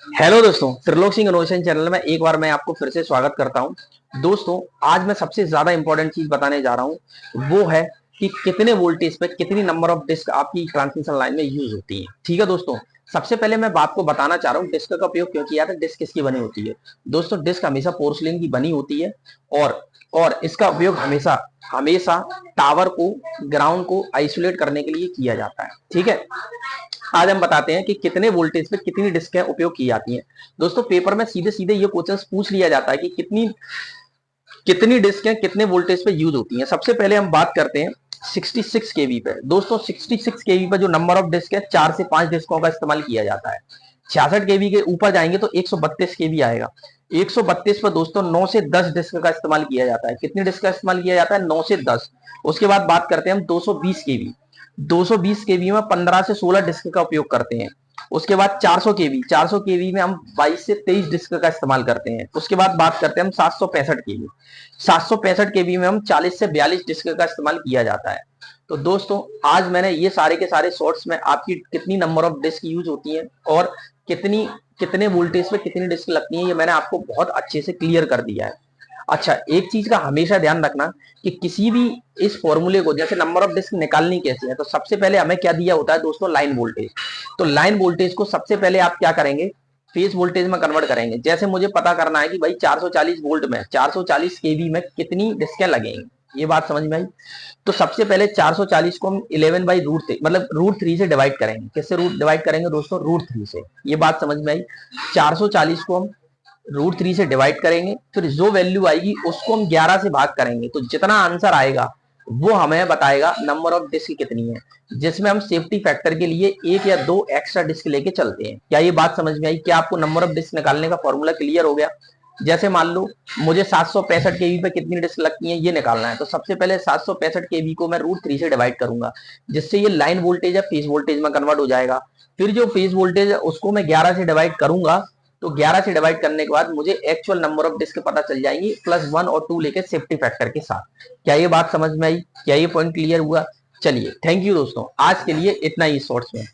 Hello दोस्तों, Trilok Singh innovation channel में एक बार मैं आपको फिर से स्वागत करता हूं। दोस्तों, आज मैं सबसे ज्यादा इंपॉर्टेंट चीज बताने जा रहा हूं, वो है कि कितने वोल्टेज पे कितनी नंबर ऑफ डिस्क आपकी ट्रांसमिशन लाइन में यूज होती है। ठीक है दोस्तों, सबसे पहले मैं आपको बताना चाह रहा हूँ डिस्क का उपयोग क्यों किया था, डिस्क किसकी बनी होती है। दोस्तों, डिस्क हमेशा पोर्सलिन की बनी होती है और इसका उपयोग हमेशा हमेशा टावर को, ग्राउंड को आइसोलेट करने के लिए किया जाता है। ठीक है, आज हम बताते हैं कि कितने वोल्टेज पे कितनी डिस्क उपयोग की जाती हैं। दोस्तों, पेपर में सीधे सीधे ये क्वेश्चन पूछ लिया जाता है कि कितनी कितनी डिस्क कितने वोल्टेज पे यूज होती हैं। सबसे पहले हम बात करते हैं 66 केवी पे। दोस्तों, 66 केवी पे जो नंबर ऑफ डिस्क है, 4 से 5 डिस्कों का इस्तेमाल किया जाता है। 66 केवी के ऊपर जाएंगे तो 132 केवी आएगा। 132 पर दोस्तों 9 से 10 डिस्क का इस्तेमाल किया जाता है। कितनी डिस्क का इस्तेमाल किया जाता है? 9 से 10। उसके बाद बात करते हैं हम 220 केवी। 220 केवी में 15 से 16 डिस्क का उपयोग करते हैं। उसके बाद 400 केवी, 400 केवी में हम 22 से 23 डिस्क का इस्तेमाल करते हैं। उसके बाद बात करते हैं हम 765 केवी। 765 केवी में हम 40 से 42 डिस्क का इस्तेमाल किया जाता है। तो दोस्तों, आज मैंने ये सारे के सारे शॉर्ट्स में आपकी कितनी नंबर ऑफ डिस्क यूज होती हैं और कितनी कितने वोल्टेज पे कितनी डिस्क लगती है, ये मैंने आपको बहुत अच्छे से क्लियर कर दिया है। अच्छा, एक चीज का हमेशा ध्यान रखना कि किसी भी इस फॉर्मूले को, जैसे नंबर ऑफ डिस्क निकालनी कैसे है, तो सबसे पहले हमें क्या दिया होता है दोस्तों? Line voltage. तो लाइन वोल्टेज को सबसे पहले आप क्या करेंगे? फेज वोल्टेज में कन्वर्ट करेंगे। जैसे मुझे पता करना है कि भाई 440 वोल्ट में 440 केवी में कितनी डिस्कें लगेंगी, ये बात समझ में आई। तो सबसे पहले 440 को हम 11 बाई रूट मतलब रूट 3 से डिवाइड करेंगे। किससे रूट डिवाइड करेंगे दोस्तों? रूट 3 से। ये बात समझ में आई। 440 को हम रूट 3 से डिवाइड करेंगे, फिर जो वैल्यू आएगी उसको हम 11 से भाग करेंगे, तो जितना आंसर आएगा वो हमें बताएगा नंबर ऑफ डिस्क कितनी है, जिसमें हम सेफ्टी फैक्टर के लिए एक या दो एक्स्ट्रा डिस्क लेके चलते हैं। क्या ये बात समझ में आई? क्या आपको नंबर ऑफ डिस्क निकालने का फॉर्मूला क्लियर हो गया? जैसे मान लो मुझे 765 केवी पे कितनी डिस्क लगती है ये निकालना है, तो सबसे पहले 765 केवी को मैं रूट 3 से डिवाइड करूंगा, जिससे ये लाइन वोल्टेज है फेज वोल्टेज में कन्वर्ट हो जाएगा। फिर जो फेज वोल्टेज है उसको मैं 11 से डिवाइड करूंगा, तो 11 से डिवाइड करने के बाद मुझे एक्चुअल नंबर ऑफ डिस्क पता चल जाएंगी, प्लस 1 और 2 लेके सेफ्टी फैक्टर के साथ। क्या ये बात समझ में आई? क्या ये पॉइंट क्लियर हुआ? चलिए, थैंक यू दोस्तों, आज के लिए इतना ही शॉर्ट्स में।